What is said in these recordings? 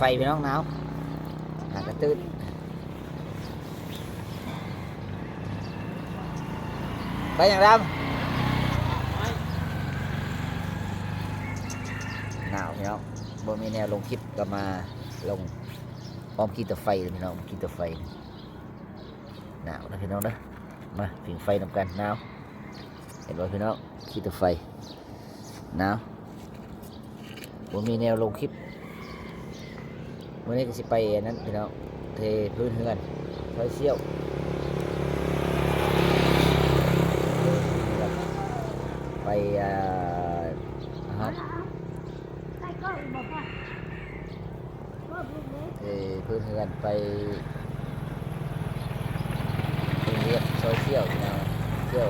ฟพี่น้องหนาวหากระตื้นไปอย่างดำหนาวพี่น้องบ่มีแนวลงคลิปก็มาลงพร้อมกินแต่ไฟเลยพี่น้องกินแต่ไฟหนาวนะพี่น้องนะมาผิงไฟนำกันหนาวเห็นไหมพี่น้องกินแต่ไฟหนาวบ่มีแนวลงคลิปวันนี้ก็สิไปนั้นพี่น้องเทพื้นเฮือนไฟเชี่ยวไปฮะเทพื้นเฮือนไปเรียกโซเชียลพี่น้องเที่ยว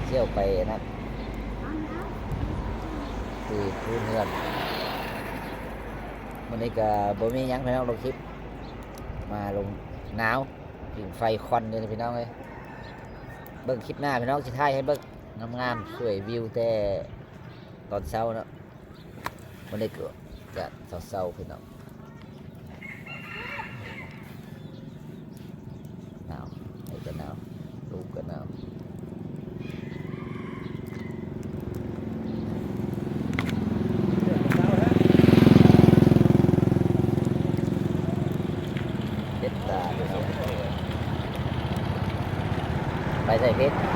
เที่ยวไปนะคือพื้นเฮือนวันนี้ก็บ่มีหยังพี่น้องลงคลิปมาลงหนาวผิงไฟควันเลยพี่น้องเลยเบิ่งคลิปหน้าพี่น้องสิถ่ายให้เบิ่งงามๆสวยวิวแต่ตอนเช้าเนาะวันนี้ก็จะเช้าๆพี่น้องหนาวไอ้ก็หนาวลูกก็หนาวเด็ดตาพี่น้องไปใส่เพชร